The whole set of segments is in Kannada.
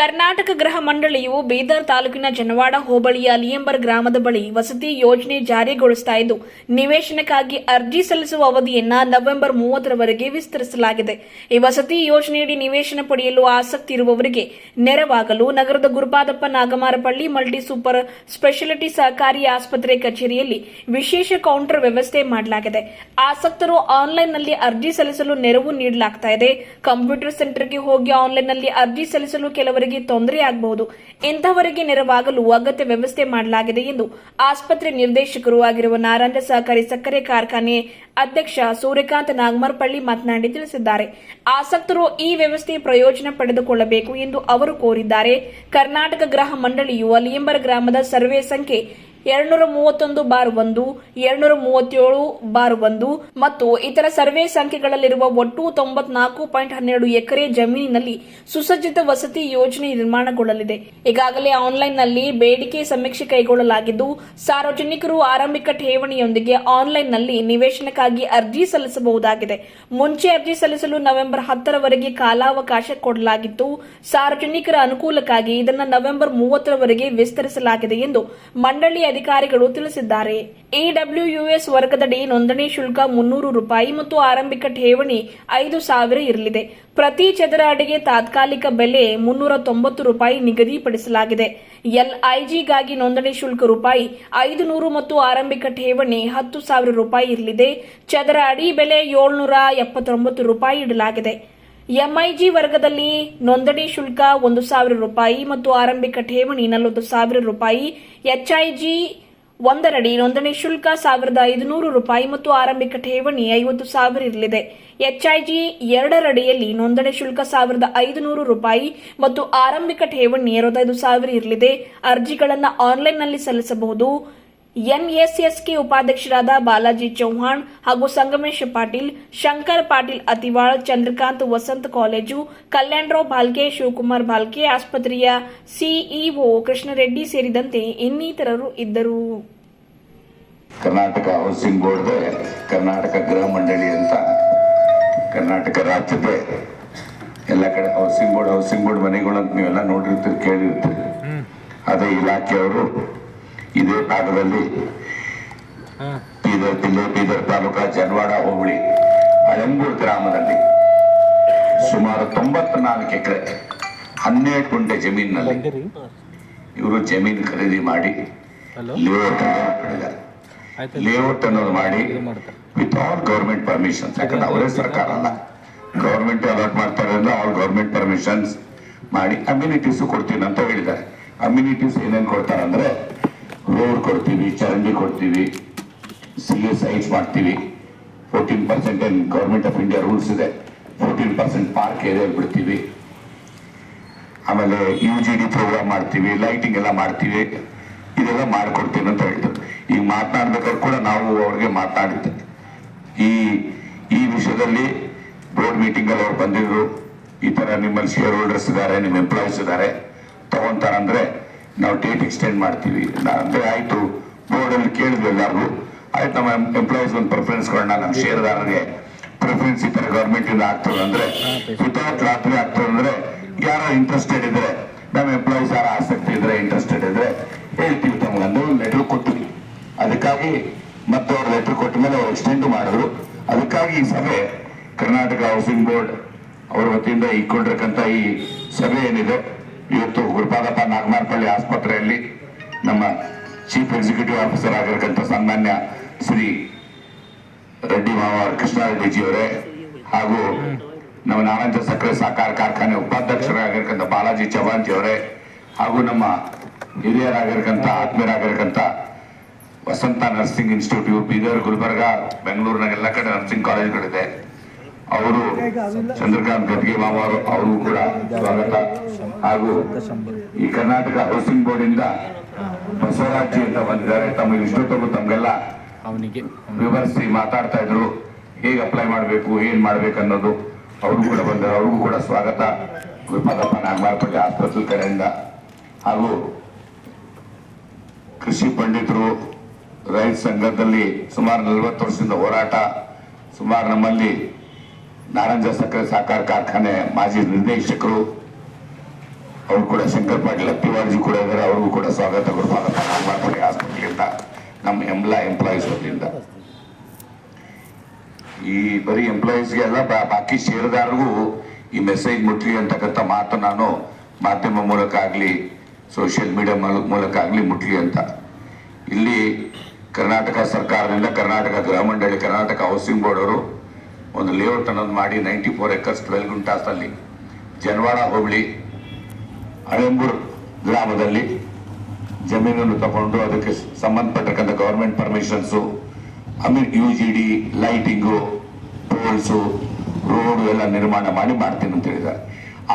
ಕರ್ನಾಟಕ ಗೃಹ ಮಂಡಳಿಯು ಬೀದರ್ ತಾಲೂಕಿನ ಜನವಾಡ ಹೋಬಳಿಯ ಲಿಯಂಬರ್ ಗ್ರಾಮದ ಬಳಿ ವಸತಿ ಯೋಜನೆ ಜಾರಿಗೊಳಿಸುತ್ತಾ ಇದ್ದು, ನಿವೇಶನಕ್ಕಾಗಿ ಅರ್ಜಿ ಸಲ್ಲಿಸುವ ಅವಧಿಯನ್ನ ನವೆಂಬರ್ 30ರವರೆಗೆ ವಿಸ್ತರಿಸಲಾಗಿದೆ. ಈ ವಸತಿ ಯೋಜನೆಯಡಿ ನಿವೇಶನ ಪಡೆಯಲು ಆಸಕ್ತಿ ಇರುವವರಿಗೆ ನೆರವಾಗಲು ನಗರದ Gurupadappa Nagamarapalli multi super speciality ಸಹಕಾರಿ ಆಸ್ಪತ್ರೆ ಕಚೇರಿಯಲ್ಲಿ ವಿಶೇಷ ಕೌಂಟರ್ ವ್ಯವಸ್ಥೆ ಮಾಡಲಾಗಿದೆ. ಆಸಕ್ತರು ಆನ್ಲೈನ್ನಲ್ಲಿ ಅರ್ಜಿ ಸಲ್ಲಿಸಲು ನೆರವು ನೀಡಲಾಗುತ್ತಿದೆ. ಕಂಪ್ಯೂಟರ್ ಸೆಂಟರ್ಗೆ ಹೋಗಿ ಆನ್ಲೈನ್ನಲ್ಲಿ ಅರ್ಜಿ ಸಲ್ಲಿಸಲು ಕೆಲವರಿಗೆ ತೊಂದರೆ ಆಗಬಹುದು. ಇಂತಹವರಿಗೆ ನೆರವಾಗಲು ಅಗತ್ಯ ವ್ಯವಸ್ಥೆ ಮಾಡಲಾಗಿದೆ ಎಂದು ಆಸ್ಪತ್ರೆ ನಿರ್ದೇಶಕರು ಆಗಿರುವ ನಾರಾಯಣ ಸಹಕಾರಿ ಸಕ್ಕರೆ ಕಾರ್ಖಾನೆ ಅಧ್ಯಕ್ಷ ಸೂರ್ಯಕಾಂತ್ ನಾಗಮಾರಪಳ್ಳಿ ಮಾತನಾಡಿ ತಿಳಿಸಿದ್ದಾರೆ. ಆಸಕ್ತರು ಈ ವ್ಯವಸ್ಥೆ ಪ್ರಯೋಜನ ಪಡೆದುಕೊಳ್ಳಬೇಕು ಎಂದು ಅವರು ಕೋರಿದ್ದಾರೆ. ಕರ್ನಾಟಕ ಗೃಹ ಮಂಡಳಿಯು ಲಿಯಂಬರ್ ಗ್ರಾಮದ ಸರ್ವೆ ಸಂಖ್ಯೆ 231/1, 237/1 ಮತ್ತು ಇತರ ಸರ್ವೆ ಸಂಖ್ಯೆಗಳಲ್ಲಿರುವ ಒಟ್ಟು 94.12 ಎಕರೆ ಜಮೀನಿನಲ್ಲಿ ಸುಸಜ್ಜಿತ ವಸತಿ ಯೋಜನೆ ನಿರ್ಮಾಣಗೊಳ್ಳಲಿದೆ. ಈಗಾಗಲೇ ಆನ್ಲೈನ್ನಲ್ಲಿ ಬೇಡಿಕೆ ಸಮೀಕ್ಷೆ ಕೈಗೊಳ್ಳಲಾಗಿದ್ದು, ಸಾರ್ವಜನಿಕರು ಆರಂಭಿಕ ಠೇವಣಿಯೊಂದಿಗೆ ಆನ್ಲೈನ್ನಲ್ಲಿ ನಿವೇಶನಕ್ಕಾಗಿ ಅರ್ಜಿ ಸಲ್ಲಿಸಬಹುದಾಗಿದೆ. ಮುಂಚೆ ಅರ್ಜಿ ಸಲ್ಲಿಸಲು ನವೆಂಬರ್ 10ರವರೆಗೆ ಕಾಲಾವಕಾಶ ಕೊಡಲಾಗಿತ್ತು. ಸಾರ್ವಜನಿಕರ ಅನುಕೂಲಕ್ಕಾಗಿ ಇದನ್ನು ನವೆಂಬರ್ 30ರವರೆಗೆ ವಿಸ್ತರಿಸಲಾಗಿದೆ ಎಂದು ಮಂಡಳಿ ಅಧಿಕಾರಿಗಳು ತಿಳಿಸಿದ್ದಾರೆ. ಎಡಬ್ಲ್ಯೂಎಸ್ ವರ್ಗದಡಿ ನೋಂದಣಿ ಶುಲ್ಕ ₹300 ಮತ್ತು ಆರಂಭಿಕ ಠೇವಣಿ ₹5,000 ಇರಲಿದೆ. ಪ್ರತಿ ಚದರ ಅಡಿಗೆ ತಾತ್ಕಾಲಿಕ ಬೆಲೆ ₹390 ನಿಗದಿಪಡಿಸಲಾಗಿದೆ. ಎಲ್ಐಜಿಗಾಗಿ ನೋಂದಣಿ ಶುಲ್ಕ ₹500 ಮತ್ತು ಆರಂಭಿಕ ಠೇವಣಿ ₹10,000 ಇರಲಿದೆ. ಚದರ ಅಡಿ ಬೆಲೆ ₹779 ಇಡಲಾಗಿದೆ. ಎಂಐಜಿ ವರ್ಗದಲ್ಲಿ ನೋಂದಣಿ ಶುಲ್ಕ ₹1,000 ಮತ್ತು ಆರಂಭಿಕ ಠೇವಣಿ ₹40,000. ಎಚ್ಐಜಿ 1ರಡಿ ನೋಂದಣಿ ಶುಲ್ಕ ₹1,500 ಮತ್ತು ಆರಂಭಿಕ ಠೇವಣಿ ₹50,000 ಇರಲಿದೆ. ಎಚ್ಐಜಿ 2ರಡಿಯಲ್ಲಿ ನೋಂದಣಿ ಶುಲ್ಕ ₹1,500 ಮತ್ತು ಆರಂಭಿಕ ಠೇವಣಿ ₹65,000 ಇರಲಿದೆ. ಅರ್ಜಿಗಳನ್ನು ಆನ್ಲೈನ್ನಲ್ಲಿ ಸಲ್ಲಿಸಬಹುದು. ಎನ್ಎಸ್ಎಸ್ಕೆ ಉಪಾಧ್ಯಕ್ಷರಾದ ಬಾಲಾಜಿ ಚೌಹಾಣ್ ಹಾಗೂ ಸಂಗಮೇಶ್ ಪಾಟೀಲ್, ಶಂಕರ್ ಪಾಟೀಲ್ ಅತಿವಾಳ್, ಚಂದ್ರಕಾಂತ್ ವಸಂತ ಕಾಲೇಜು, ಕಲ್ಯಾಣರಾವ್ ಬಾಲ್ಕೆ, ಶಿವಕುಮಾರ್ ಬಾಲ್ಕೆ, ಆಸ್ಪತ್ರೆಯ ಸಿಇಒ ಕೃಷ್ಣರೆಡ್ಡಿ ಸೇರಿದಂತೆ ಇನ್ನಿತರರು ಇದ್ದರು. ಕರ್ನಾಟಕ ಹೌಸಿಂಗ್ ಬೋರ್ಡ್, ಕರ್ನಾಟಕ ಗೃಹ ಮಂಡಳಿ ಅಂತ ಕರ್ನಾಟಕ ರಾಜ್ಯದ ಎಲ್ಲ ಕಡೆ ಹೌಸಿಂಗ್ ಬೋರ್ಡ್ ಮನೆಗಳಂತ ನೀವೆಲ್ಲ ನೋಡಿರ್ತೀರಿ, ಕೇಳಿರ್ತೀರಿ. ಅದೇ ಇಲಾಖೆಯವರು ಇದೇ ಭಾಗದಲ್ಲಿ ಬೀದರ್ ಜಿಲ್ಲೆ, ಬೀದರ್ ತಾಲೂಕಾ ಜನವಾಡ ಹೋಬಳಿ ಅಳೆಂಬೂರು ಗ್ರಾಮದಲ್ಲಿ ಸುಮಾರು 94 ಎಕರೆ 12 ಗುಂಟೆ ಜಮೀನಿನಲ್ಲಿ ಇವರು ಜಮೀನು ಖರೀದಿ ಮಾಡಿ ಲೇಔಟ್ ಪಡೆದಿದ್ದಾರೆ. ಲೇಔಟ್ ಅನ್ನೋದು ಮಾಡಿ ವಿತೌಟ್ ಗೌರ್ಮೆಂಟ್ ಪರ್ಮಿಷನ್ಸ್, ಯಾಕಂದ್ರೆ ಅವರೇ ಸರ್ಕಾರ ಅಲ್ಲ, ಗೌರ್ಮೆಂಟ್ ಅಲಾಟ್ ಮಾಡ್ತಾರೆ, ಆಲ್ ಗೌರ್ಮೆಂಟ್ ಪರ್ಮಿಷನ್ಸ್ ಮಾಡಿ ಅಮ್ಯುನಿಟೀಸ್ ಕೊಡ್ತೀನಿ ಅಂತ ಹೇಳಿದ್ದಾರೆ. ಅಮ್ಯುನಿಟೀಸ್ ಏನೇನು ಕೊಡ್ತಾರೆ ಅಂದ್ರೆ ರೋಡ್ ಕೊಡ್ತೀವಿ, ಚರಂಡಿ ಕೊಡ್ತೀವಿ, CSIs ಮಾಡ್ತೀವಿ, 14% ಏನು ಗೌರ್ಮೆಂಟ್ ಆಫ್ ಇಂಡಿಯಾ ರೂಲ್ಸ್ ಇದೆ, 14% ಪಾರ್ಕ್ ಏರಿಯಾ ಬಿಡ್ತೀವಿ, ಆಮೇಲೆ UGD ಪ್ರೋಗ್ರಾಮ್ ಮಾಡ್ತೀವಿ, ಲೈಟಿಂಗ್ ಎಲ್ಲ ಮಾಡ್ತೀವಿ, ಇದೆಲ್ಲ ಮಾಡಿಕೊಡ್ತೀನಿ ಅಂತ ಹೇಳ್ತಾರೆ. ಈಗ ಮಾತನಾಡ್ಬೇಕಾದ್ರೆ ಕೂಡ ನಾವು ಅವ್ರಿಗೆ ಮಾತನಾಡಿದ್ದೆ. ಈ ವಿಷಯದಲ್ಲಿ ಬೋರ್ಡ್ ಮೀಟಿಂಗ್ ಅಲ್ಲಿ ಅವ್ರು ಬಂದಿದ್ರು. ಈ ತರ ನಿಮ್ಮಲ್ಲಿ ಶೇರ್ ಹೋಲ್ಡರ್ಸ್ ಇದ್ದಾರೆ, ನಿಮ್ಮ ಎಂಪ್ಲಾಯೀಸ್ ಇದ್ದಾರೆ, ತಗೊಂತಾರಂದ್ರೆ ನಾವು ಡೇಟ್ ಎಕ್ಸ್ಟೆಂಡ್ ಮಾಡ್ತೀವಿ ಅಂದ್ರೆ ಆಯ್ತು. ಬೋರ್ಡ್ ಅಲ್ಲಿ ಕೇಳಿದ್ವಿ ಎಲ್ಲಾರು, ಆಯ್ತು ನಮ್ಮ ಎಂಪ್ಲಾಯೀಸ್ ಒಂದು ಪ್ರಿಫರೆನ್ಸ್ ಕೊಡೋಣ, ನಮ್ಮ ಷೇರ್ದಾರರಿಗೆ ಪ್ರಿಫರೆನ್ಸ್ ಈ ತರ ಗವರ್ಮೆಂಟ್ ಇಂದ ಆಗ್ತದೆ ಅಂದ್ರೆ ವಿತೌಟ್ ಲಾಟ್ರಿ ಆಗ್ತದೆ ಅಂದ್ರೆ ಯಾರು ಇಂಟ್ರೆಸ್ಟೆಡ್ ಇದ್ರೆ, ನಮ್ಮ ಎಂಪ್ಲಾಯೀಸ್ ಯಾರು ಆಸಕ್ತಿ ಇದ್ರೆ, ಇಂಟ್ರೆಸ್ಟೆಡ್ ಇದ್ರೆ ಹೇಳ್ತೀವಿ ತಮ್ಗಂದ್ರೆ ಒಂದು ಲೆಟರ್ ಕೊಟ್ಟಿವಿ. ಅದಕ್ಕಾಗಿ ಮತ್ತೆ ಅವ್ರು ಲೆಟರ್ ಕೊಟ್ಟ ಮೇಲೆ ಅವ್ರು ಎಕ್ಸ್ಟೆಂಡ್ ಮಾಡಿದ್ರು. ಅದಕ್ಕಾಗಿ ಈ ಸಭೆ ಕರ್ನಾಟಕ ಹೌಸಿಂಗ್ ಬೋರ್ಡ್ ಅವರ ವತಿಯಿಂದ ಇಟ್ಕೊಂಡಿರ್ತಕ್ಕಂಥ ಈ ಸಭೆ ಏನಿದೆ ಇವತ್ತು ಗುರುಪಾದಪ್ಪ ನಾಗಮಾರಪಳ್ಳಿ ಆಸ್ಪತ್ರೆಯಲ್ಲಿ ನಮ್ಮ ಚೀಫ್ ಎಕ್ಸಿಕ್ಯೂಟಿವ್ ಆಫೀಸರ್ ಆಗಿರತಕ್ಕಂಥ ಸನ್ಮಾನ್ಯ ಶ್ರೀ ರೆಡ್ಡಿ ಮಾವ ಕೃಷ್ಣಾರೆಡ್ಡಿಜಿಯವರೇ ಹಾಗೂ ನಮ್ಮ ನಾರಾಯಣ ಸಕ್ಕರೆ ಸಹಕಾರ ಕಾರ್ಖಾನೆ ಉಪಾಧ್ಯಕ್ಷರಾಗಿರ್ತಕ್ಕಂಥ ಬಾಲಾಜಿ ಚೌಹಾಣ್ ಜಿಯವರೇ ಹಾಗೂ ನಮ್ಮ ಹಿರಿಯರಾಗಿರ್ತಕ್ಕಂಥ ಆತ್ಮೀಯರಾಗಿರ್ತಕ್ಕಂಥ ವಸಂತ ನರ್ಸಿಂಗ್ ಇನ್ಸ್ಟಿಟ್ಯೂಟ್ ಬೀದರ್, ಗುಲ್ಬರ್ಗ, ಬೆಂಗಳೂರಿನ ಎಲ್ಲ ಕಡೆ ನರ್ಸಿಂಗ್ ಕಾಲೇಜ್ಗಳಿದೆ. ಅವರು ಚಂದ್ರಕಾಂತ್ ಗದ್ಗೆ ಮಾವ ಅವ್ರಿಗೂ ಕೂಡ ಸ್ವಾಗತ. ಹಾಗೂ ಈ ಕರ್ನಾಟಕ ಹೌಸಿಂಗ್ ಬೋರ್ಡ್ ಇಂದ ಬಸವರಾಜ್ ಅಂತ ಬಂದಿದ್ದಾರೆ. ತಮ್ಮ ಇಷ್ಟೊತ್ತವರೆಗೂ ತಮ್ಗೆಲ್ಲ ವಿವರಿಸಿ ಮಾತಾಡ್ತಾ ಇದ್ರು, ಹೇಗೆ ಅಪ್ಲೈ ಮಾಡಬೇಕು, ಏನ್ ಮಾಡ್ಬೇಕು ಅನ್ನೋದು. ಅವರು ಕೂಡ ಬಂದರು, ಅವ್ರಿಗೂ ಕೂಡ ಸ್ವಾಗತ ಗುರುಪಾದಪ್ಪ ನಾಗಮಾರಪಳ್ಳಿ ಆಸ್ಪತ್ರೆ ಕಡೆಯಿಂದ. ಹಾಗೂ ಕೃಷಿ ಪಂಡಿತರು, ರೈತ ಸಂಘದಲ್ಲಿ ಸುಮಾರು 40 ವರ್ಷದಿಂದ ಹೋರಾಟ, ಸುಮಾರು ನಮ್ಮಲ್ಲಿ ನಾರಾಯಣ ಸಕ್ಕರೆ ಸಹಕಾರ ಕಾರ್ಖಾನೆ ಮಾಜಿ ನಿರ್ದೇಶಕರು, ಅವರು ಕೂಡ ಶಂಕರ್ ಪಾಟೀಲ್ ಅಪ್ಪಿವಾರ್ಜಿ ಕೂಡ ಇದ್ದಾರೆ, ಅವ್ರಿಗೂ ಕೂಡ ಸ್ವಾಗತ ಗುರುಪಾದಪ್ಪ ನಾಗಮಾರ್ಪಳ್ಳಿ ಹಾಸ್ಪಿಟಲಿಂದ ನಮ್ಮ ಎಂಪ್ಲಾಯೀಸ್ ವತಿಯಿಂದ. ಈ ಬರೀ ಎಂಪ್ಲಾಯೀಸ್ಗೆ ಅಲ್ಲ, ಬಾಕಿ ಷೇರುದಾರರಿಗೂ ಈ ಮೆಸೇಜ್ ಮುಟ್ಲಿ ಅಂತಕ್ಕಂಥ ಮಾತು ನಾನು ಮಾಧ್ಯಮ ಮೂಲಕ ಆಗಲಿ ಸೋಷಿಯಲ್ ಮೀಡಿಯಾ ಮೂಲಕ ಆಗಲಿ ಮುಟ್ಲಿ ಅಂತ. ಇಲ್ಲಿ ಕರ್ನಾಟಕ ಸರ್ಕಾರದಿಂದ ಕರ್ನಾಟಕ ಗೃಹ ಮಂಡಳಿ, ಕರ್ನಾಟಕ ಹೌಸಿಂಗ್ ಬೋರ್ಡ್ ಅವರು ಒಂದು ಲೇಔಟ್ ಅನ್ನೋದು ಮಾಡಿ 94 acres 12 ಗುಂಟಾಸಲ್ಲಿ ಜನವಾಡ ಹೋಬಳಿ ಅಳೆಂಬೂರು ಗ್ರಾಮದಲ್ಲಿ ಜಮೀನನ್ನು ತಗೊಂಡು ಅದಕ್ಕೆ ಸಂಬಂಧಪಟ್ಟಕ್ಕಂಥ government permissions, UGD, lighting, tolls, road ಎಲ್ಲ ನಿರ್ಮಾಣ ಮಾಡಿ ಮಾಡ್ತೀನಿ ಅಂತ ಹೇಳಿದ್ದಾರೆ.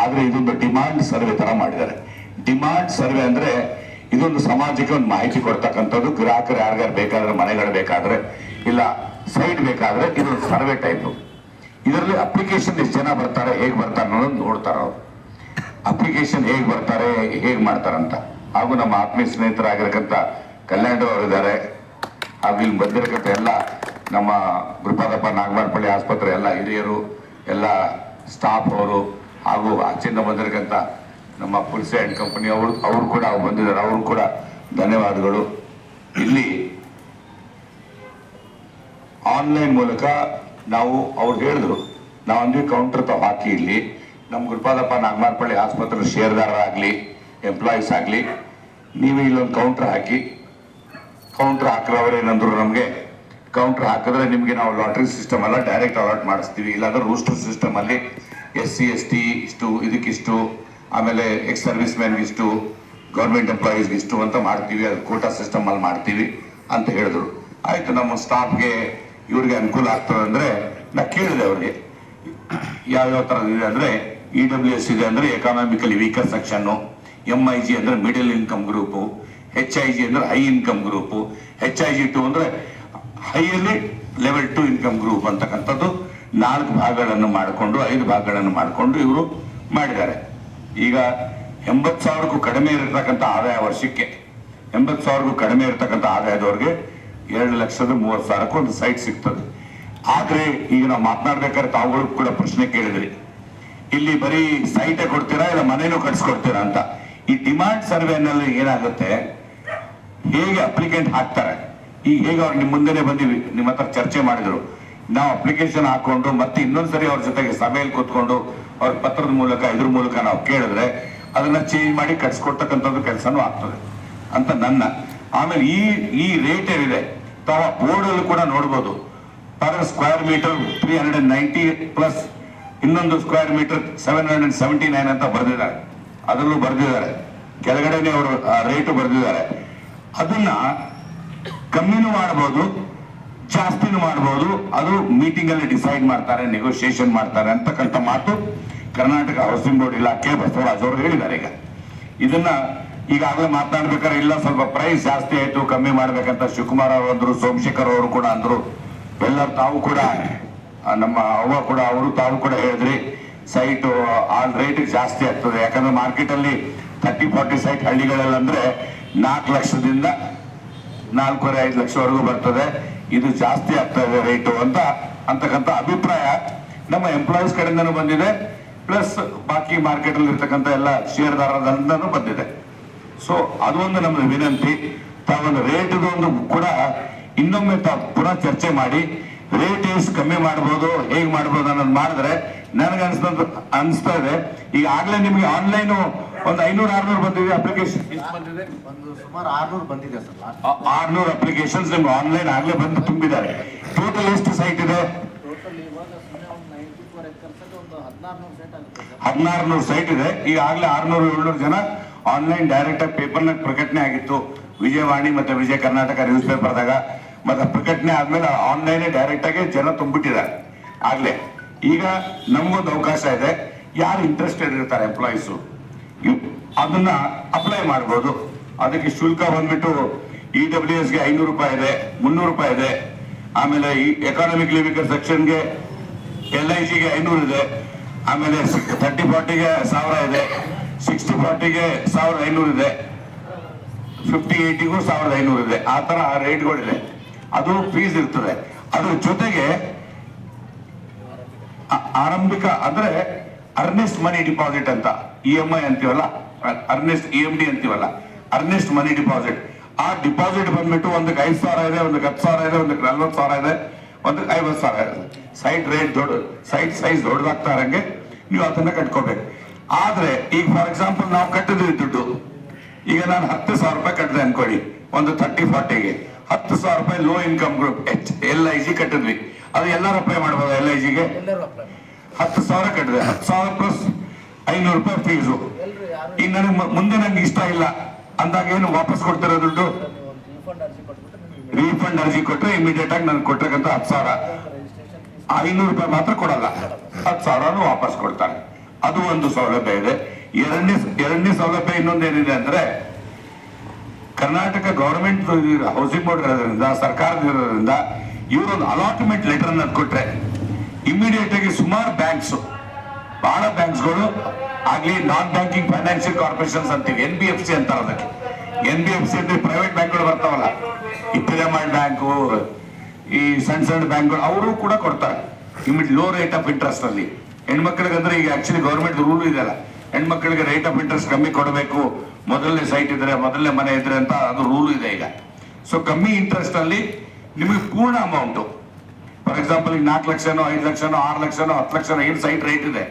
ಆದರೆ ಇದೊಂದು ಡಿಮಾಂಡ್ ಸರ್ವೆ ತರ ಮಾಡಿದ್ದಾರೆ. ಡಿಮಾಂಡ್ ಸರ್ವೆ ಅಂದ್ರೆ ಇದೊಂದು ಸಮಾಜಕ್ಕೆ ಒಂದು ಮಾಹಿತಿ ಕೊಡ್ತಕ್ಕಂಥದ್ದು. ಗ್ರಾಹಕರು ಯಾರಿಗಾರು ಬೇಕಾದ್ರೆ, ಮನೆಗಳು ಬೇಕಾದ್ರೆ, ಇಲ್ಲ ಸೈಟ್ ಬೇಕಾದ್ರೆ ಇದೊಂದು ಸರ್ವೆ ಟೈಪು. ಇದರಲ್ಲಿ ಅಪ್ಲಿಕೇಶನ್ ಎಷ್ಟು ಜನ ಬರ್ತಾರೆ, ಹೇಗೆ ಬರ್ತಾರೆ ಅನ್ನೋದನ್ನು ನೋಡ್ತಾರೆ ಅವರು. ಅಪ್ಲಿಕೇಶನ್ ಹೇಗೆ ಬರ್ತಾರೆ, ಹೇಗೆ ಮಾಡ್ತಾರಂತ. ಹಾಗೂ ನಮ್ಮ ಆತ್ಮೀಯ ಸ್ನೇಹಿತರಾಗಿರತಕ್ಕಂಥ ಕಲ್ಯಾಣ್ ಅವರು ಇದ್ದಾರೆ, ಹಾಗೂ ಇಲ್ಲಿ ಬಂದಿರತಕ್ಕಂಥ ಎಲ್ಲ ನಮ್ಮ ಗುರುಪಾದಪ್ಪ ನಾಗಮಾರ್ಪಳ್ಳಿ ಆಸ್ಪತ್ರೆ ಎಲ್ಲ ಹಿರಿಯರು, ಎಲ್ಲ ಸ್ಟಾಫ್ ಅವರು, ಹಾಗೂ ಆಚೆಯಿಂದ ಬಂದಿರತಕ್ಕಂಥ ನಮ್ಮ ಪುಲ್ಸೆ ಅಂಡ್ ಕಂಪನಿ ಅವರು ಕೂಡ ಬಂದಿದ್ದಾರೆ, ಅವರು ಕೂಡ ಧನ್ಯವಾದಗಳು. ಇಲ್ಲಿ ಆನ್ಲೈನ್ ಮೂಲಕ ನಾವು ಅವ್ರು ಹೇಳಿದ್ರು, ನಾವು ಅಂದ್ವಿ ಕೌಂಟರ್ ತಾವು ಹಾಕಿ ಇಲ್ಲಿ ನಮ್ಮ ಗುರುಪಾದಪ್ಪ ನಾಗಮಾರ್ಪಳ್ಳಿ ಆಸ್ಪತ್ರೆ ಷೇರ್ದಾರರಾಗಲಿ, ಎಂಪ್ಲಾಯೀಸ್ ಆಗಲಿ, ನೀವು ಇಲ್ಲೊಂದು ಕೌಂಟರ್ ಹಾಕಿ. ಕೌಂಟರ್ ಹಾಕಿದವರೇನಂದ್ರು, ನಮಗೆ ಕೌಂಟರ್ ಹಾಕಿದ್ರೆ ನಿಮಗೆ ನಾವು ಲಾಟ್ರಿ ಸಿಸ್ಟಮ್ ಅಲ್ಲ ಡೈರೆಕ್ಟ್ ಅಲಾಟ್ ಮಾಡಿಸ್ತೀವಿ, ಇಲ್ಲಾಂದ್ರೆ ರೂಸ್ಟರ್ ಸಿಸ್ಟಮ್ ಅಲ್ಲಿ SC ST ಇಷ್ಟು, ಇದಕ್ಕಿಷ್ಟು, ಆಮೇಲೆ ಎಕ್ಸ್ ಸರ್ವಿಸ್ ಮ್ಯಾನ್ಗೆ ಇಷ್ಟು, ಗೌರ್ಮೆಂಟ್ ಎಂಪ್ಲಾಯೀಸ್ಗೆ ಇಷ್ಟು ಅಂತ ಮಾಡ್ತೀವಿ, ಅದು ಕೋಟಾ ಸಿಸ್ಟಮ್ ಅಲ್ಲಿ ಮಾಡ್ತೀವಿ ಅಂತ ಹೇಳಿದ್ರು. ಆಯ್ತು, ನಮ್ಮ ಸ್ಟಾಫ್ಗೆ ಇವ್ರಿಗೆ ಅನುಕೂಲ ಆಗ್ತದೆ ಅಂದ್ರೆ ನಾ ಕೇಳಿದೆ ಅವ್ರಿಗೆ ಯಾವ್ಯಾವ ಥರದ್ದು ಇದೆ ಅಂದ್ರೆ, EWS ಇದೆ ಅಂದ್ರೆ ಎಕಾನಾಮಿಕಲಿ ವೀಕರ್ ಸೆಕ್ಷನ್ನು, MIG ಅಂದ್ರೆ ಮಿಡಲ್ ಇನ್ಕಮ್ ಗ್ರೂಪು, HIG ಅಂದ್ರೆ ಹೈ ಇನ್ಕಮ್ ಗ್ರೂಪು, HIG2 ಅಂದ್ರೆ ಹೈಯಲ್ಲಿ ಲೆವೆಲ್ 2 ಇನ್ಕಮ್ ಗ್ರೂಪ್ ಅಂತಕ್ಕಂಥದ್ದು 4 ಭಾಗಗಳನ್ನು ಮಾಡಿಕೊಂಡು 5 ಭಾಗಗಳನ್ನು ಮಾಡಿಕೊಂಡು ಇವರು ಮಾಡಿದ್ದಾರೆ. ಈಗ 80,000ಕ್ಕೂ ಕಡಿಮೆ ಇರತಕ್ಕಂಥ ಆದಾಯ, ವರ್ಷಕ್ಕೆ 80,000ಕ್ಕೂ ಕಡಿಮೆ ಇರತಕ್ಕಂಥ ಆದಾಯದವ್ರಿಗೆ 2,30,000ಕ್ಕೂ ಒಂದು ಸೈಟ್ ಸಿಗ್ತದೆ. ಆದ್ರೆ ಈಗ ನಾವು ಮಾತನಾಡ್ಬೇಕಾದ್ರೆ ತಾವುಗಳು ಕೂಡ ಪ್ರಶ್ನೆ ಕೇಳಿದ್ರಿ, ಇಲ್ಲಿ ಬರೀ ಸೈಟೇ ಕೊಡ್ತೀರಾ ಇಲ್ಲ ಮನೇನೂ ಕಟ್ಸ್ಕೊಡ್ತೀರಾ ಅಂತ. ಈ ಡಿಮಾಂಡ್ ಸರ್ವೆನಲ್ಲಿ ಏನಾಗುತ್ತೆ, ಹೇಗೆ ಅಪ್ಲಿಕೆಂಟ್ ಹಾಕ್ತಾರೆ, ಈಗ ಹೇಗೆ ಅವ್ರು ನಿಮ್ಮ ಮುಂದೆನೆ ಬಂದಿವಿ, ನಿಮ್ಮ ಹತ್ರ ಚರ್ಚೆ ಮಾಡಿದ್ರು, ನಾವು ಅಪ್ಲಿಕೇಶನ್ ಹಾಕೊಂಡು ಮತ್ತೆ ಇನ್ನೊಂದ್ಸರಿ ಅವ್ರ ಜೊತೆಗೆ ಸಭೆಯಲ್ಲಿ ಕೂತ್ಕೊಂಡು ಅವ್ರ ಪತ್ರದ ಮೂಲಕ ಇದ್ರ ಮೂಲಕ ನಾವು ಕೇಳಿದ್ರೆ ಅದನ್ನ ಚೇಂಜ್ ಮಾಡಿ ಕಟ್ಸ್ಕೊಡ್ತಕ್ಕಂಥದ್ದು ಕೆಲಸನೂ ಆಗ್ತದೆ ಅಂತ ನನ್ನ. ಆಮೇಲೆ ಈ ರೇಟ್ ಏನಿದೆ ತಾವು ಬೋರ್ಡಲ್ಲೂ ಕೂಡ ನೋಡ್ಬೋದು, ಪರ್ ಸ್ಕ್ವೇರ್ ಮೀಟರ್ 390 ಪ್ಲಸ್ ಇನ್ನೊಂದು ಸ್ಕ್ವೇರ್ ಮೀಟರ್ 779 ಅಂತ ಬರೆದಿದ್ದಾರೆ. ಅದರಲ್ಲೂ ಬರೆದಿದ್ದಾರೆ, ಕೆಳಗಡೆನೆ ಅವರು ರೇಟು ಬರೆದಿದ್ದಾರೆ. ಅದನ್ನ ಕಮ್ಮಿನೂ ಮಾಡ್ಬೋದು, ಜಾಸ್ತಿನೂ ಮಾಡ್ಬೋದು, ಅದು ಮೀಟಿಂಗ್ ಅಲ್ಲಿ ಡಿಸೈಡ್ ಮಾಡ್ತಾರೆ, ನೆಗೋಸಿಯೇಷನ್ ಮಾಡ್ತಾರೆ ಅಂತಕ್ಕಂಥ ಮಾತು ಕರ್ನಾಟಕ ಹೌಸಿಂಗ್ ಬೋರ್ಡ್ ಇಲಾಖೆ ಬಸವರಾಜ್ ಅವರು ಹೇಳಿದ್ದಾರೆ. ಈಗ ಇದನ್ನ ಈಗಾಗಲೇ ಮಾತನಾಡ್ಬೇಕಾದ್ರೆ ಇಲ್ಲ ಸ್ವಲ್ಪ ಪ್ರೈಸ್ ಜಾಸ್ತಿ ಆಯ್ತು, ಕಮ್ಮಿ ಮಾಡ್ಬೇಕಂತ ಶಿವಕುಮಾರ್ ಅವರು ಅಂದ್ರು, ಸೋಮಶೇಖರ್ ಅವರು ಕೂಡ ಅಂದ್ರು, ಎಲ್ಲರೂ ತಾವು ಕೂಡ ನಮ್ಮ ಅವ್ವ ಕೂಡ ಅವರು ತಾವು ಕೂಡ ಹೇಳಿದ್ರಿ ಸೈಟ್ ಆನ್ ರೇಟ್ ಜಾಸ್ತಿ ಆಗ್ತದೆ. ಯಾಕಂದ್ರೆ ಮಾರ್ಕೆಟ್ ಅಲ್ಲಿ 30-40 ಸೈಟ್ ಹಳ್ಳಿಗಳಲ್ಲಿ ಅಂದ್ರೆ 4 ಲಕ್ಷದಿಂದ 4.5 ಲಕ್ಷವರೆಗೂ ಬರ್ತದೆ, ಇದು ಜಾಸ್ತಿ ಆಗ್ತಾ ಇದೆ ರೇಟು ಅಂತಕ್ಕಂಥ ಅಭಿಪ್ರಾಯ ನಮ್ಮ ಎಂಪ್ಲಾಯೀಸ್ ಕಡೆಯಿಂದನೂ ಬಂದಿದೆ, ಪ್ಲಸ್ ಬಾಕಿ ಮಾರ್ಕೆಟ್ ಅಲ್ಲಿ ಇರ್ತಕ್ಕಂಥ ಎಲ್ಲ ಷೇರ್ದಾರರಿಂದನೂ ಬಂದಿದೆ. ಸೊ ಅದೊಂದು ನಮ್ದು ವಿನಂತಿ, ತಾವೊಂದು ರೇಟ್ ಒಂದು ಕೂಡ ಇನ್ನೊಮ್ಮೆ ತಾವು ಪುನಃ ಚರ್ಚೆ ಮಾಡಿ ರೇಟ್ ಎಷ್ಟು ಕಮ್ಮಿ ಮಾಡ್ಬೋದು, ಹೇಗೆ ಮಾಡ್ಬೋದು ಅನ್ನೋದು ಮಾಡಿದ್ರೆ ನನಗೆ ಅನಿಸ್ತಾ ಇದೆ. ಈಗ ಆಗ್ಲೇ ನಿಮ್ಗೆ ಆನ್ಲೈನ್ ಒಂದು 500-600 ಬಂದಿದೆ ಅಪ್ಲಿಕೇಶನ್, ಸುಮಾರು 600 ಬಂದಿದೆ ಸರ್. 600 ಅಪ್ಲಿಕೇಶನ್ಸ್ ನಿಮ್ಗೆ ಆನ್ಲೈನ್ ಆಗ್ಲೇ ಬಂದು ತುಂಬಿದ್ದಾರೆ. ಟೋಟಲ್ ಎಷ್ಟು ಸೈಟ್ ಇದೆ? 1600 ಸೈಟ್ ಇದೆ. ಈಗಾಗಲೇ 600-700 ಜನ ಆನ್ಲೈನ್ ಡೈರೆಕ್ಟ್ ಆಗಿ ಪೇಪರ್ನ ಪ್ರಕಟಣೆ ಆಗಿತ್ತು, ವಿಜಯವಾಣಿ ಮತ್ತೆ ವಿಜಯ ಕರ್ನಾಟಕ ನ್ಯೂಸ್ ಪೇಪರ್ದಾಗ. ಮತ್ತೆ ಪ್ರಕಟಣೆ ಆದ್ಮೇಲೆ ಆನ್ಲೈನ್ ಡೈರೆಕ್ಟ್ ಆಗಿ ಜನ ತುಂಬಿಟ್ಟಿದ್ದಾರೆ ಆಗ್ಲೇ. ಈಗ ನಮಗೊಂದು ಅವಕಾಶ ಇದೆ, ಯಾರು ಇಂಟ್ರೆಸ್ಟೆಡ್ ಇರ್ತಾರೆ ಎಂಪ್ಲಾಯೀಸು ಅದನ್ನ ಅಪ್ಲೈ ಮಾಡ್ಬೋದು. ಅದಕ್ಕೆ ಶುಲ್ಕ ಬಂದ್ಬಿಟ್ಟು EWSಗೆ 500 ರೂಪಾಯಿ ಇದೆ, 300 ರೂಪಾಯಿ ಇದೆ. ಆಮೇಲೆ ಈ ಎಕಾನಮಿಕಲಿ ವೀಕರ್ ಸೆಕ್ಷನ್ಗೆ LIGಗೆ 500 ಇದೆ. ಆಮೇಲೆ 30-40ಗೆ 1000 ಇದೆ, 60-40ಗೆ 1500 ಇದೆ, 50-80ಗೂ 1500 ಇದೆ. ಆ ತರ ರೇಟ್ಗಳಿದೆ, ಅದು ಫೀಸ್ ಇರ್ತದೆ. ಅದ್ರ ಜೊತೆಗೆ ಆರಂಭಿಕ ಅಂದ್ರೆ ಅರ್ನೆಸ್ಟ್ ಮನಿ ಡಿಪಾಸಿಟ್ ಅಂತ EMI ಅಂತೀವಲ್ಲ, ಅರ್ನೆಸ್ಟ್ EMD ಅಂತೀವಲ್ಲ, ಅರ್ನೆಸ್ಟ್ ಮನಿ ಡಿಪಾಸಿಟ್. ಆ ಡಿಪಾಸಿಟ್ ಬಂದ್ಬಿಟ್ಟು ಒಂದಕ್ಕೆ 5,000 ಇದೆ, ಒಂದಕ್ಕೆ 10,000 ಇದೆ, ಒಂದಕ್ಕೆ 40,000 ಇದೆ, ಒಂದಕ್ಕೆ 50,000 ಇದೆ. ಸೈಟ್ ರೇಟ್ ಸೈಟ್ ಸೈಜ್ ದೊಡ್ಡದಾಗ್ತಾ ಇರಂಗೆ ನೀವು ಅದನ್ನ ಕಟ್ಕೋಬೇಕು. ಆದ್ರೆ ಈಗ ಫಾರ್ ಎಕ್ಸಾಂಪಲ್ ನಾವು ಕಟ್ಟಿದ್ವಿ ದುಡ್ಡು, ಈಗ ನಾನು 10,000 ರೂಪಾಯಿ ಕಟ್ಟಿದೆ ಅನ್ಕೊಳ್ಳಿ, ಒಂದು 30-40ಗೆ 10,000 ರೂಪಾಯಿ ಲೋ ಇನ್ಕಮ್ ಗ್ರೂಪ್ LIG ಕಟ್ಟಿದ್ವಿ. ಅದು ಎಲ್ಲರೂ ಅಪ್ಲೈ ಮಾಡ್ಬೋದು. LIGಗೆ 10,000 ಕಟ್ಟಿದೆ, 10,000 ಪ್ಲಸ್ 500 ರೂಪಾಯಿ ಫೀಸು. ಈಗ ನನಗೆ ಮುಂದೆ ನಂಗೆ ಇಷ್ಟ ಇಲ್ಲ ಅಂದಾಗ ಏನು ವಾಪಸ್ ಕೊಡ್ತಿರೋ ದುಡ್ಡು? ರೀಫಂಡ್ ಅರ್ಜಿ ಕೊಟ್ಟರೆ ಇಮಿಡಿಯೇಟ್ ಆಗಿ ನನ್ಗೆ ಕೊಟ್ಟಿರಕ್ಕಂತ 10,000, 500 ರೂಪಾಯಿ ಮಾತ್ರ ಕೊಡಲ್ಲ, 10,000 ವಾಪಸ್ ಕೊಡ್ತಾರೆ. ಅದು ಒಂದು ಸೌಲಭ್ಯ ಇದೆ. ಎರಡನೇ ಸೌಲಭ್ಯ ಇನ್ನೊಂದೇನಿದೆ ಅಂದ್ರೆ, ಕರ್ನಾಟಕ ಗವರ್ಮೆಂಟ್ ಹೌಸಿಂಗ್ ಬೋರ್ಡ್ ಇರೋದ್ರಿಂದ, ಸರ್ಕಾರದ ಇರೋದ್ರಿಂದ ಇವರೊಂದು ಅಲಾಟ್ಮೆಂಟ್ ಲೆಟರ್ ಅನ್ನು ಕೊಟ್ರೆ ಇಮಿಡಿಯೇಟ್ ಆಗಿ ಸುಮಾರು ಬ್ಯಾಂಕ್ಸ್, ಬಹಳ ಬ್ಯಾಂಕ್ಸ್ಗಳು ಆಗ್ಲಿ, ನಾನ್ ಬ್ಯಾಂಕಿಂಗ್ ಫೈನಾನ್ಷಿಯಲ್ ಕಾರ್ಪೊರೇಷನ್ಸ್ ಅಂತೀವಿ, NBFC ಅಂತಾರೆ ಅದಕ್ಕೆ. NBFC ಅಂದ್ರೆ ಪ್ರೈವೇಟ್ ಬ್ಯಾಂಕ್ಗಳು ಬರ್ತಾವಲ್ಲ, ಈ ಪಿರಮಿಡ್ ಬ್ಯಾಂಕು, ಈ ಸಣ್ಣ ಬ್ಯಾಂಕ್ಗಳು, ಅವರು ಕೂಡ ಕೊಡ್ತಾರೆ ಲೋ ರೇಟ್ ಆಫ್ ಇಂಟ್ರೆಸ್ಟ್ ಅಲ್ಲಿ. ಹೆಣ್ಮಕ್ಳಿಗೆ ಅಂದ್ರೆ ಈಗ ಆಕ್ಚುಲಿ ಗವರ್ಮೆಂಟ್ ರೂಲ್ ಇದೆಯಲ್ಲ, ಹೆಣ್ಮಕ್ಳಿಗೆ ರೇಟ್ ಆಫ್ ಇಂಟ್ರೆಸ್ಟ್ ಕಮ್ಮಿ ಕೊಡಬೇಕು, ಮೊದಲನೇ ಸೈಟ್ ಇದ್ರೆ, ಮೊದಲನೇ ಮನೆ ಇದ್ರೆ ಅಂತ ಅದು ರೂಲ್ ಇದೆ ಈಗ. ಸೊ ಕಮ್ಮಿ ಇಂಟ್ರೆಸ್ಟ್ ಅಲ್ಲಿ ನಿಮಗೆ ಪೂರ್ಣ ಅಮೌಂಟು, ಫಾರ್ ಎಕ್ಸಾಂಪಲ್ ಈಗ 4 ಲಕ್ಷನೋ 5 ಲಕ್ಷನೋ 6 ಲಕ್ಷನೋ 10 ಲಕ್ಷನೋ ಏನು ಸೈಟ್ ರೇಟ್ ಇದೆ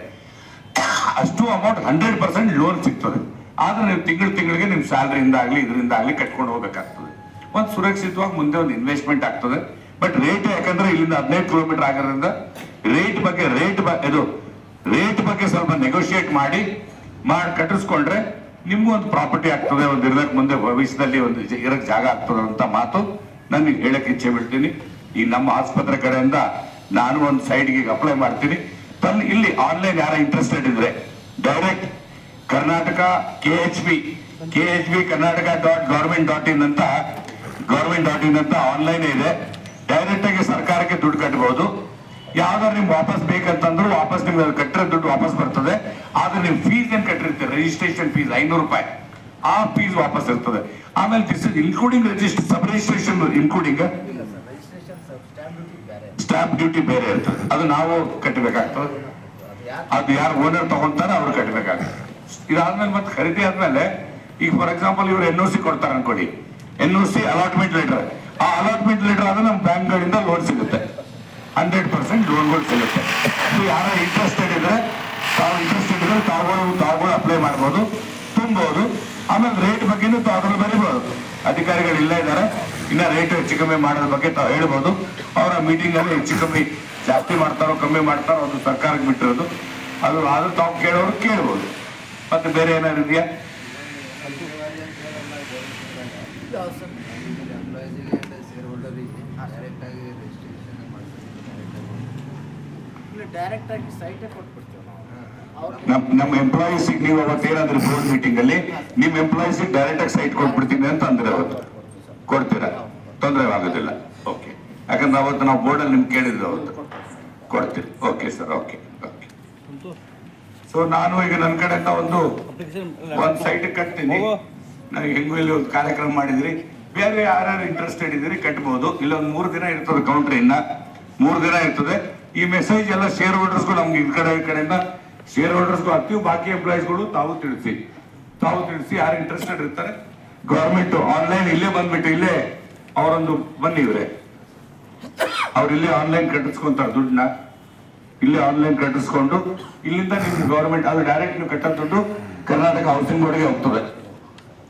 ಅಷ್ಟು ಅಮೌಂಟ್ 100% ಲೋನ್ ಸಿಗ್ತದೆ. ಆದ್ರೆ ನೀವು ತಿಂಗಳಿಗೆ ನಿಮ್ಮ ಸ್ಯಾಲರಿಯಿಂದ ಆಗಲಿ ಇದರಿಂದ ಆಗಲಿ ಕಟ್ಕೊಂಡು ಹೋಗ್ಬೇಕಾಗ್ತದೆ. ಒಂದು ಸುರಕ್ಷಿತವಾಗಿ ಮುಂದೆ ಒಂದು ಇನ್ವೆಸ್ಟ್ಮೆಂಟ್ ಆಗ್ತದೆ. ಬಟ್ ರೇಟ್ ಯಾಕಂದ್ರೆ ಇಲ್ಲಿಂದ 15 ಕಿಲೋಮೀಟರ್ ಆಗಿರೋದ್ರಿಂದ ರೇಟ್ ಬಗ್ಗೆ ಸ್ವಲ್ಪ ನೆಗೋಷಿಯೇಟ್ ಮಾಡಿ ಕಟ್ಟಿಸ್ಕೊಂಡ್ರೆ ನಿಮ್ಗೂ ಒಂದು ಪ್ರಾಪರ್ಟಿ ಆಗ್ತದೆ, ಒಂದು ಇರಕ್ ಮುಂದೆ ಭವಿಷ್ಯದಲ್ಲಿ ಒಂದು ಇರಕ್ ಜಾಗ ಆಗ್ತದೆ ಅಂತ ಮಾತು ನಾನು ಹೇಳಕ್ ಇಚ್ಛೆ ಬಿಡ್ತೀನಿ. ಈ ನಮ್ಮ ಆಸ್ಪತ್ರೆ ಕಡೆಯಿಂದ ನಾನು ಒಂದು ಸೈಟ್ಗೆ ಅಪ್ಲೈ ಮಾಡ್ತೀನಿ. ಇಲ್ಲಿ ಆನ್ಲೈನ್ ಯಾರ ಇಂಟ್ರೆಸ್ಟೆಡ್ ಇದ್ರೆ ಡೈರೆಕ್ಟ್ ಕರ್ನಾಟಕ KHB Karnataka.government.in ಅಂತ ಆನ್ಲೈನ್ ಇದೆ. ಡೈರೆಕ್ಟ್ ಆಗಿ ಸರ್ಕಾರಕ್ಕೆ ದುಡ್ಡು ಕಟ್ಟಬಹುದು. ಯಾವ್ದಾದ್ರು ನಿಮ್ಗೆ ವಾಪಸ್ ಬೇಕಂತಂದ್ರು ವಾಪಸ್ ನಿಮ್ಗೆ ಕಟ್ಟಿರೋ ದುಡ್ಡು ವಾಪಸ್ ಬರ್ತದೆ. ಆದ್ರೆ ನೀವು ಫೀಸ್ ಏನ್ ಕಟ್ಟಿರ್ತೀರಿ, ರಿಜಿಸ್ಟ್ರೇಷನ್ ಫೀಸ್ 500 ರೂಪಾಯಿ, ಆ ಫೀಸ್ ವಾಪಸ್ ಇರ್ತದೆ. ಆಮೇಲೆ this is including sub registration, including stamp duty ಬೇರೆ ಇರ್ತದೆ, ಅದು ನಾವು ಕಟ್ಟಬೇಕಾಗ್ತದೆ. ಅದು ಯಾರು ಓನರ್ ತಗೊಂತಾರೆ ಅವ್ರು ಕಟ್ಟಬೇಕಾಗ್ತದೆ. ಇದಾದ್ಮೇಲೆ ಮತ್ತೆ ಖರೀದಿ ಆದ್ಮೇಲೆ ಈಗ ಫಾರ್ ಎಕ್ಸಾಂಪಲ್ ಇವರು NOC ಕೊಡ್ತಾರೆ ಅನ್ಕೊಳ್ಳಿ, NOC ಅಲಾಟ್ಮೆಂಟ್ ಲೆಟರ್, ಆ ಅಲಾಟ್ಮೆಂಟ್ ಲೆಟರ್ ಆದ್ರೆ ನಮ್ಮ ಬ್ಯಾಂಕ್ಗಳಿಂದ ಲೋನ್ ಸಿಗುತ್ತೆ, 100% ಲೋನ್ಗಳು ಸಿಗುತ್ತೆ. ಯಾರು ಇಂಟ್ರೆಸ್ಟೆಡ್ ಇದ್ರೆ ತಾವುಗಳು ಅಪ್ಲೈ ಮಾಡ್ಬೋದು, ತುಂಬಬಹುದು. ಆಮೇಲೆ ರೇಟ್ ಬಗ್ಗೆನೂ ತಾವುಗಳು ಬರೀಬಹುದು. ಅಧಿಕಾರಿಗಳು ಇಲ್ಲ ಇದ್ದಾರೆ, ಇನ್ನ ರೇಟ್ ಹೆಚ್ಚು ಕಮ್ಮಿ ಮಾಡೋದ್ರ ಬಗ್ಗೆ ತಾವು ಹೇಳ್ಬೋದು. ಅವರ ಮೀಟಿಂಗ್ ಅಲ್ಲಿ ಹೆಚ್ಚು ಕಮ್ಮಿ ಜಾಸ್ತಿ ಮಾಡ್ತಾರೋ ಕಮ್ಮಿ ಮಾಡ್ತಾರೋ ಅದು ಸರ್ಕಾರಕ್ಕೆ ಬಿಟ್ಟಿರೋದು. ಅದು ತಾವು ಕೇಳೋರು ಕೇಳ್ಬೋದು. ಮತ್ತೆ ಬೇರೆ ಏನಾದ್ರು ಇದೆಯಾ? ಡೈರೆಕ್ಟ್ ಆಗಿ ಸೈಟ್ ಕೊಟ್ಬಿಡ್ತೀವಿ ನಮ್ಮ ಎಂಪ್ಲಾಯೀಸ್ ನೀವು ಅವತ್ತೇನಾದ್ರೂ ಬೋರ್ಡ್ ಮೀಟಿಂಗ್ ಅಲ್ಲಿ ನಿಮ್ ಎಂಪ್ಲಾಯೀಸ್ ಡೈರೆಕ್ಟ್ ಆಗಿ ಸೈಟ್ ಕೊಟ್ಬಿಡ್ತೀನಿ ಅಂತ ಅಂದ್ರೆ ಅವತ್ತು ಕೊಡ್ತೀರಾ? ತೊಂದರೆ ಆಗೋದಿಲ್ಲ. ಓಕೆ, ಯಾಕಂದ್ರೆ ಅವತ್ತು ನಾವು ಬೋರ್ಡ್ ಅಲ್ಲಿ ನಿಮ್ಗೆ ಕೇಳಿದ್ವಿ, ಅವತ್ತು ಕೊಡ್ತೀರಿ. Okay sir, okay. ಸೊ ನಾನು ಈಗ ನನ್ನ ಕಡೆಯಿಂದ ಒಂದು ಸೈಟ್ ಕಟ್ತೀನಿ. ನಾವು ಹೆಂಗು ಇಲ್ಲಿ ಒಂದು ಕಾರ್ಯಕ್ರಮ ಮಾಡಿದ್ರಿ. ಬೇರೆ ಯಾರ್ಯಾರು ಇಂಟ್ರೆಸ್ಟೆಡ್ ಇದ್ದೀರಿ ಕಟ್ಬಹುದು. ಇಲ್ಲ ಒಂದು 3 ದಿನ ಇರ್ತದೆ ಕೌಂಟರ್, ಇನ್ನ 3 ದಿನ ಇರ್ತದೆ. ಈ ಮೆಸೇಜ್ ಎಲ್ಲ ಶೇರ್ ಹೋಲ್ಡರ್ಸ್ಗಳು ನಮ್ಗೆ ಈ ಕಡೆಯಿಂದ ಶೇರ್ ಹೋಲ್ಡರ್ಸ್ಗೂ ಹಾಕ್ತೀವಿ. ಬಾಕಿ ಎಂಪ್ಲಾಯೀಸ್ಗಳು ತಾವು ತಿಳಿಸಿ ಯಾರು ಇಂಟ್ರೆಸ್ಟೆಡ್ ಇರ್ತಾರೆ. ಗವರ್ಮೆಂಟ್ ಆನ್ಲೈನ್ ಇಲ್ಲೇ ಬಂದ್ಬಿಟ್ಟು ಇಲ್ಲೇ ಅವರೊಂದು ಬನ್ನಿ ಇವ್ರೆ, ಅವ್ರು ಇಲ್ಲೇ ಆನ್ಲೈನ್ ಕಟ್ಟಿಸ್ಕೊಂತಾರೆ ದುಡ್ಡನ್ನ. ಇಲ್ಲೇ ಆನ್ಲೈನ್ ಕಟ್ಟಿಸ್ಕೊಂಡು ಇಲ್ಲಿಂದ ನಿಮ್ಗೆ ಗವರ್ಮೆಂಟ್ ಅದು ಡೈರೆಕ್ಟ್ ನೀವು ಕಟ್ಟೋ ದುಡ್ಡು ಕರ್ನಾಟಕ ಹೌಸಿಂಗ್ ಬೋರ್ಡ್ಗೆ ಹೋಗ್ತದೆ.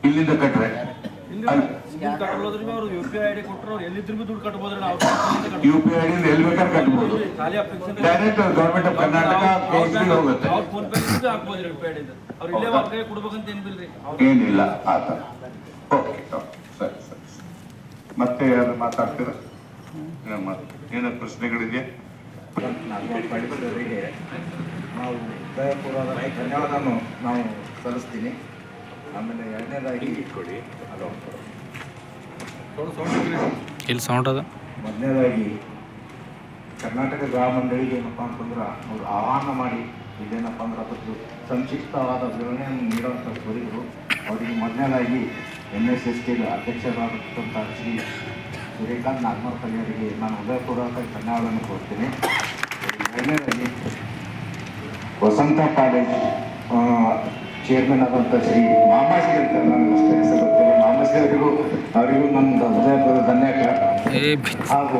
ಇಲ್ಲಿಂದ ಕಟ್ರೆ UPI ID ಎಲ್ಲಿ ಬೇಕಾದ್ರೆ ಕಟ್ಬೋದು. ಡೈರೆಕ್ಟ್ ಗವರ್ಮೆಂಟ್ ಆಫ್ ಕರ್ನಾಟಕ ಹೋಗುತ್ತೆ, ಏನಿಲ್ಲ ಆತ. ಓಕೆ, ಸರಿ. ಮತ್ತೆ ಯಾರು ಮಾತಾಡ್ತೀರಾ? ಏನಾದ್ರು ಪ್ರಶ್ನೆಗಳಿದೆಯಾ? ನಾವು ಹೃದಯಪೂರ್ವಕ ಧನ್ಯವಾದವನ್ನು ನಾವು ಸಲ್ಲಿಸ್ತೀನಿ. ಆಮೇಲೆ ಎರಡನೇದಾಗಿ ಕೊಡಿ, ಇಲ್ಲಿ ಸೌಂಡ್ ಅದ. ಮೊದಲನೇದಾಗಿ ಕರ್ನಾಟಕ ಗ್ರಾಮ ಮಂಡಳಿಗೆ ಏನಪ್ಪ ಅಂತಂದ್ರೆ ಅವ್ರು ಆಹ್ವಾನ ಮಾಡಿ ಇದೇನಪ್ಪ ಅಂದ್ರೆ ಅದಕ್ಕೆ ಸಂಕ್ಷಿಪ್ತವಾದ ವಿವರಣೆಯನ್ನು ನೀಡುವಂಥ ಕೋರಿದ್ರು. ಅವರಿಗೆ ಮೊದಲನೇದಾಗಿ NSST ಅಧ್ಯಕ್ಷರಾದಂಥ ಶ್ರೀ ಸೂರ್ಯಕಾಂತ್ ನಾಗಮರ್ಪಲ್ಲಿ ಅವರಿಗೆ ನಾನು ಹೃದಯಪೂರ್ವಕ ಧನ್ಯವಾದವನ್ನು ಕೊಡ್ತೀನಿ. ಎರಡನೇದಾಗಿ ವಸಂತ ಕಾಲೇಜ್ ಚೇರ್ಮನ್ ಆದಂಥ ಶ್ರೀ ಮಾಮಾಜಿ ಅಂತ ನನಗೆ ಅಷ್ಟೇ ಹೆಸರು ಗೊತ್ತಿಲ್ಲ. ಮಾಮಾಜಿ ಅವರಿಗೂ ನನ್ನ ಹೃದಯಪೂರ್ವಕ ಧನ್ಯವಾದ. ಹಾಗೂ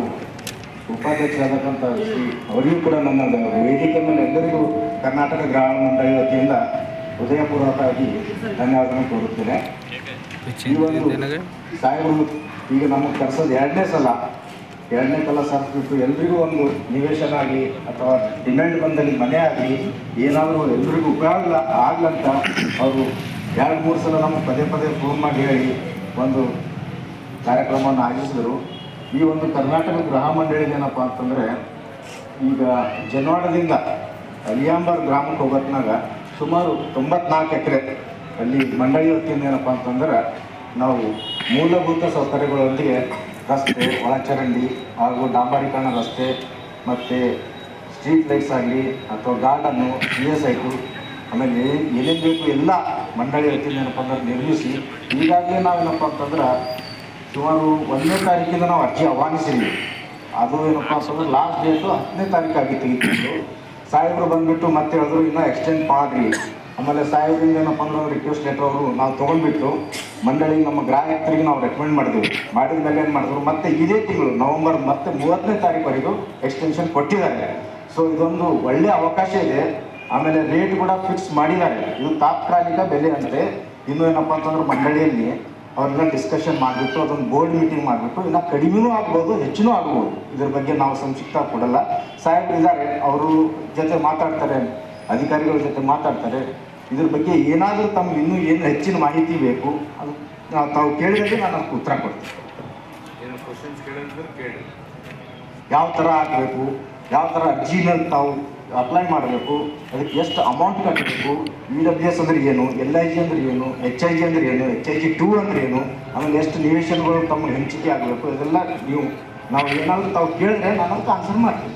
ಉಪಾಧ್ಯಕ್ಷರಾದಂಥ ಶ್ರೀ ಅವರಿಗೂ ಕೂಡ ನನ್ನ ವೇದಿಕೆ ಮೇಲೆ ಎಲ್ಲರಿಗೂ ಕರ್ನಾಟಕ ಗ್ರಾಮೀಣ ಮಂಡಳಿ ವತಿಯಿಂದ ಹೃದಯಪೂರ್ವಕವಾಗಿ ಧನ್ಯವಾದವನ್ನು ಕೋರುತ್ತೇನೆ. ಈ ಒಂದು ಸಾಹೇಬರು ಈಗ ನಮಗೆ ಕರೆಸೋದು ಎರಡನೇ ಸಲ ಸರ್ಬಿಟ್ಟು ಎಲ್ರಿಗೂ ಒಂದು ನಿವೇಶನ ಆಗಲಿ ಅಥವಾ ಡಿಮ್ಯಾಂಡ್ ಬಂದಲ್ಲಿ ಮನೆ ಆಗಲಿ ಏನಾದರೂ ಎಲ್ರಿಗೂ ಉಪಯೋಗ ಆಗ್ಲಂತ ಅವರು 2-3 ಸಲ ನಮಗೆ ಪದೇ ಫೋನ್ ಮಾಡಿ ಹೇಳಿ ಒಂದು ಕಾರ್ಯಕ್ರಮವನ್ನು ಆಯೋಜಿಸಿದರು. ಈ ಒಂದು ಕರ್ನಾಟಕ ಗೃಹ ಮಂಡಳಿಗೆ ಏನಪ್ಪ ಅಂತಂದರೆ ಈಗ ಜನವಾಡದಿಂದ ಅಲಿಯಾಂಬರ್ ಗ್ರಾಮಕ್ಕೆ ಹೋಗೋತ್ನಾಗ ಸುಮಾರು 94 ಎಕರೆ ಅಲ್ಲಿ ಮಂಡಳಿ ವತಿಯಿಂದ ಏನಪ್ಪ ಅಂತಂದ್ರೆ ನಾವು ಮೂಲಭೂತ ಸೌಕರ್ಯಗಳೊಂದಿಗೆ ರಸ್ತೆ, ಒಳಚರಂಡಿ ಹಾಗೂ ಡಾಂಬರೀಕರಣ ರಸ್ತೆ ಮತ್ತು ಸ್ಟ್ರೀಟ್ ಲೈಟ್ಸ್ ಆಗಲಿ ಅಥವಾ ಗಾರ್ಡನ್ನು, ಸೈಟು ಆಮೇಲೆ ಏನೇನು ಬೇಕು ಎಲ್ಲ ಮಂಡಳಿ ವತಿಯಿಂದ ಏನಪ್ಪ ಅಂದ್ರೆ ನಿರ್ಮಿಸಿ ಈಗಾಗಲೇ ನಾವೇನಪ್ಪ ಅಂತಂದ್ರೆ ಸುಮಾರು 1ನೇ ತಾರೀಕಿಂದ ನಾವು ಅರ್ಜಿ ಆಹ್ವಾನಿಸಿದ್ವಿ. ಅದು ಏನಪ್ಪ ಅಂತಂದ್ರೆ ಲಾಸ್ಟ್ ಡೇಟು 10ನೇ ತಾರೀಕು ಆಗಿತ್ತು. ಇತ್ತು ಸಾಹೇಬರು ಬಂದುಬಿಟ್ಟು ಮತ್ತೆ ಹೇಳಿದ್ರು ಇನ್ನೂ ಎಕ್ಸ್ಟೆಂಡ್ ಮಾಡಿರಿ. ಆಮೇಲೆ ಸಾಹೇಬರಿಂದ ಏನಪ್ಪ ಅಂದ್ರೆ ರಿಕ್ವೆಸ್ಟ್ ಲೆಟರ್ ಅವರು ನಾವು ತೊಗೊಂಡ್ಬಿಟ್ಟು ಮಂಡಳಿ ನಮ್ಮ ಗ್ರಾಹಕರಿಗೆ ನಾವು ರೆಕಮೆಂಡ್ ಮಾಡಿದ್ವಿ. ಮಾಡಿದ ಮೇಲೆ ಏನು ಮಾಡಿದ್ರು ಮತ್ತೆ ಇದೇ ತಿಂಗಳು ನವಂಬರ್ ಮತ್ತೆ 30ನೇ ತಾರೀಕುವರೆಗೂ ಎಕ್ಸ್ಟೆನ್ಷನ್ ಕೊಟ್ಟಿದ್ದಾರೆ. ಸೊ ಇದೊಂದು ಒಳ್ಳೆಯ ಅವಕಾಶ ಇದೆ. ಆಮೇಲೆ ರೇಟ್ ಕೂಡ ಫಿಕ್ಸ್ ಮಾಡಿದ್ದಾರೆ. ಇದು ತಾತ್ಕಾಲಿಕ ಬೆಲೆ ಅಂತೆ. ಇನ್ನೂ ಏನಪ್ಪ ಅಂತಂದ್ರೆ ಮಂಡಳಿಯಲ್ಲಿ ಅವ್ರನ್ನ ಡಿಸ್ಕಷನ್ ಮಾಡಿಬಿಟ್ಟು ಅದೊಂದು ಬೋರ್ಡ್ ಮೀಟಿಂಗ್ ಮಾಡಿಬಿಟ್ಟು ಇನ್ನು ಕಡಿಮೆನೂ ಆಗ್ಬೋದು, ಹೆಚ್ಚಿನೂ ಆಗ್ಬೋದು. ಇದ್ರ ಬಗ್ಗೆ ನಾವು ಸಂಕ್ಷಿಪ್ತ ಕೊಡಲ್ಲ. ಸಾಹೇಬರು ಇದ್ದಾರೆ, ಅವರು ಜೊತೆ ಮಾತಾಡ್ತಾರೆ, ಅಧಿಕಾರಿಗಳ ಜೊತೆ ಮಾತಾಡ್ತಾರೆ. ಇದ್ರ ಬಗ್ಗೆ ಏನಾದರೂ ತಮ್ಗೆ ಇನ್ನೂ ಏನು ಹೆಚ್ಚಿನ ಮಾಹಿತಿ ಬೇಕು ಅದು ತಾವು ಕೇಳಿದ್ರೆ ನಾನು ಅದಕ್ಕೆ ಉತ್ತರ ಕೊಡ್ತೀನಿ. ಏನು ಕ್ವಶನ್ಸ್ ಕೇಳಿ ಯಾವ ಥರ ಆಗಬೇಕು, ಯಾವ ಥರ ಅರ್ಜಿನ ತಾವು ಅಪ್ಲೈ ಮಾಡಬೇಕು, ಅದಕ್ಕೆ ಎಷ್ಟು ಅಮೌಂಟ್ ಕಟ್ಟಬೇಕು, EWS ಅಂದ್ರೆ ಏನು, LIG ಅಂದ್ರೆ ಏನು, HIG ಅಂದ್ರೆ ಏನು, HIG 2 ಅಂದ್ರೆ ಏನು, ಆಮೇಲೆ ಎಷ್ಟು ನಿವೇಶನಗಳು ತಮ್ಮ ಹಂಚಿಕೆ ಆಗಬೇಕು, ಇದೆಲ್ಲ ನಾವು ಏನಾದರೂ ತಾವು ಕೇಳಿದ್ರೆ ನಾನು ಅದಕ್ಕೆ ಆನ್ಸರ್ ಮಾಡ್ತೀನಿ.